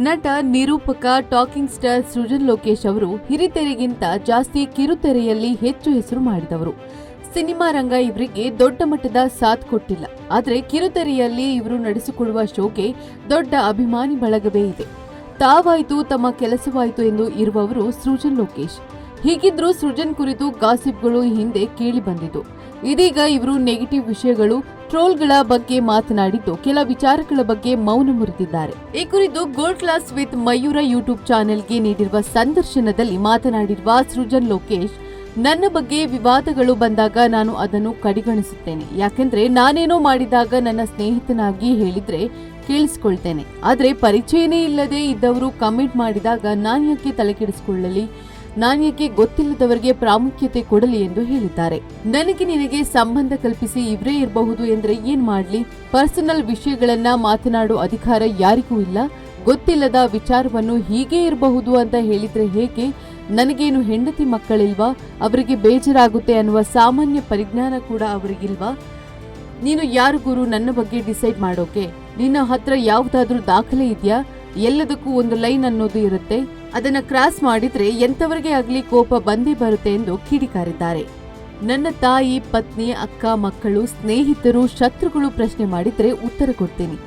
ನಟ, ನಿರೂಪಕ, talking star Srujan Lokesh ಅವರು ಹಿರಿತೆರೆಗಿಂತ ಜಾಸ್ತಿ ಕಿರುತೆರೆಯಲ್ಲಿ ಹೆಚ್ಚು ಹೆಸರು ಮಾಡಿದವರು. ಸಿನಿಮಾ ರಂಗ ಇವರಿಗೆ ದೊಡ್ಡ ಮಟ್ಟದ ಸಾಥ್ ಕೊಟ್ಟಿಲ್ಲ. ಆದರೆ ಕಿರುತೆರೆಯಲ್ಲಿ ಇವರು ನಡೆಸಿಕೊಡುವ ಶೋಗೆ ದೊಡ್ಡ ಅಭಿಮಾನಿ ಬಳಗವೇ ಇದೆ. ತಾವಾಯ್ತು ತಮ್ಮ ಕೆಲಸವಾಯಿತು ಎಂದು ಇರುವವರು ಸೃಜನ್ ಲೋಕೇಶ್. ಹೀಗಿದ್ರೂ ಸೃಜನ್ ಕುರಿತು ಗಾಸಿಪ್ಗಳು ಹಿಂದೆ ಕೇಳಿ ಬಂದಿದ್ದು. ಇದೀಗ ಇವರು ನೆಗೆಟಿವ್ ವಿಷಯಗಳು, ಟ್ರೋಲ್ಗಳ ಬಗ್ಗೆ ಮಾತನಾಡಿದ್ದು ಕೆಲ ವಿಚಾರಗಳ ಬಗ್ಗೆ ಮೌನ ಮುರಿದಿದ್ದಾರೆ. ಈ ಕುರಿತು gold class with Mayura YouTube ಚಾನೆಲ್ಗೆ ನೀಡಿರುವ ಸಂದರ್ಶನದಲ್ಲಿ ಮಾತನಾಡಿರುವ ಸೃಜನ್ ಲೋಕೇಶ್, ನನ್ನ ಬಗ್ಗೆ ವಿವಾದಗಳು ಬಂದಾಗ ನಾನು ಅದನ್ನು ಕಡೆಗಣಿಸುತ್ತೇನೆ. ಯಾಕೆಂದ್ರೆ ನಾನೇನೋ ಮಾಡಿದಾಗ ನನ್ನ ಸ್ನೇಹಿತನಾಗಿ ಹೇಳಿದ್ರೆ ಕೇಳಿಸಿಕೊಳ್ತೇನೆ. ಆದ್ರೆ ಪರಿಚಯನೇ ಇಲ್ಲದೆ ಇದ್ದವರು ಕಮೆಂಟ್ ಮಾಡಿದಾಗ ನಾನ್ಯಾಕೆ ತಲೆಕೆಡಿಸಿಕೊಳ್ಳಲಿ, ನಾನ್ಯಾಕೆ ಗೊತ್ತಿಲ್ಲದವರಿಗೆ ಪ್ರಾಮುಖ್ಯತೆ ಕೊಡಲಿ ಎಂದು ಹೇಳಿದ್ದಾರೆ. ನನಗೆ ನಿನಗೆ ಸಂಬಂಧ ಕಲ್ಪಿಸಿ ಇವರೇ ಇರಬಹುದು ಎಂದ್ರೆ ಏನ್ ಮಾಡ್ಲಿ? ಪರ್ಸನಲ್ ವಿಷಯಗಳನ್ನ ಮಾತನಾಡೋ ಅಧಿಕಾರ ಯಾರಿಗೂ ಇಲ್ಲ. ಗೊತ್ತಿಲ್ಲದ ವಿಚಾರವನ್ನು ಹೀಗೆ ಇರಬಹುದು ಅಂತ ಹೇಳಿದ್ರೆ ಹೇಗೆ? ನನಗೇನು ಹೆಂಡತಿ ಮಕ್ಕಳಿಲ್ವಾ? ಅವರಿಗೆ ಬೇಜಾರಾಗುತ್ತೆ ಅನ್ನುವ ಸಾಮಾನ್ಯ ಪರಿಜ್ಞಾನ ಕೂಡ ಅವರಿಗಿಲ್ವಾ? ನೀನು ಯಾರು ಗುರು ನನ್ನ ಬಗ್ಗೆ ಡಿಸೈಡ್ ಮಾಡೋಕೆ? ನಿನ್ನ ಹತ್ರ ಯಾವುದಾದ್ರೂ ದಾಖಲೆ ಇದೆಯಾ? ಎಲ್ಲದಕ್ಕೂ ಒಂದು ಲೈನ್ ಅನ್ನೋದು ಇರುತ್ತೆ. ಅದನ್ನ ಕ್ರಾಸ್ ಮಾಡಿದ್ರೆ ಎಂತವರಿಗೆ ಆಗ್ಲಿ ಕೋಪ ಬಂದೇ ಬರುತ್ತೆ ಎಂದು ಕಿಡಿಕಾರಿದ್ದಾರೆ. ನನ್ನ ತಾಯಿ, ಪತ್ನಿ, ಅಕ್ಕ, ಮಕ್ಕಳು, ಸ್ನೇಹಿತರು, ಶತ್ರುಗಳು ಪ್ರಶ್ನೆ ಮಾಡಿದ್ರೆ ಉತ್ತರ ಕೊಡ್ತೀನಿ.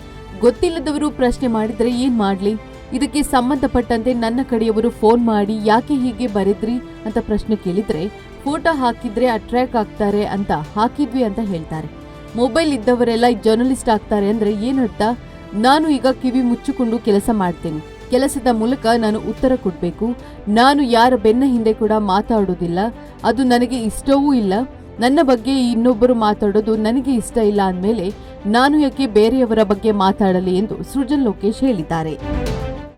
ಗೊತ್ತಿಲ್ಲದವರು ಪ್ರಶ್ನೆ ಮಾಡಿದ್ರೆ ಏನ್ ಮಾಡ್ಲಿ? ಇದಕ್ಕೆ ಸಂಬಂಧಪಟ್ಟಂತೆ ನನ್ನ ಕಡೆಯವರು ಫೋನ್ ಮಾಡಿ ಯಾಕೆ ಹೀಗೆ ಬರೆದ್ರಿ ಅಂತ ಪ್ರಶ್ನೆ ಕೇಳಿದ್ರೆ, ಫೋಟೋ ಹಾಕಿದ್ರೆ ಅಟ್ರಾಕ್ಟ್ ಆಗ್ತಾರೆ ಅಂತ ಹಾಕಿದ್ವಿ ಅಂತ ಹೇಳ್ತಾರೆ. ಮೊಬೈಲ್ ಇದ್ದವರೆಲ್ಲ ಜರ್ನಲಿಸ್ಟ್ ಆಗ್ತಾರೆ ಅಂದ್ರೆ ಏನರ್ಥ? ನಾನು ಈಗ ಕಿವಿ ಮುಚ್ಚಿಕೊಂಡು ಕೆಲಸ ಮಾಡ್ತೇನೆ. ಕೆಲಸದ ಮೂಲಕ ನಾನು ಉತ್ತರ ಕೊಡಬೇಕು. ನಾನು ಯಾರ ಬೆನ್ನ ಹಿಂದೆ ಕೂಡ ಮಾತಾಡೋದಿಲ್ಲ. ಅದು ನನಗೆ ಇಷ್ಟವೂ ಇಲ್ಲ. ನನ್ನ ಬಗ್ಗೆ ಇನ್ನೊಬ್ಬರು ಮಾತಾಡೋದು ನನಗೆ ಇಷ್ಟ ಇಲ್ಲ ಅಂದಮೇಲೆ ನಾನು ಯಾಕೆ ಬೇರೆಯವರ ಬಗ್ಗೆ ಮಾತಾಡಲಿ ಎಂದು ಸೃಜನ್ ಲೋಕೇಶ್ ಹೇಳಿದ್ದಾರೆ.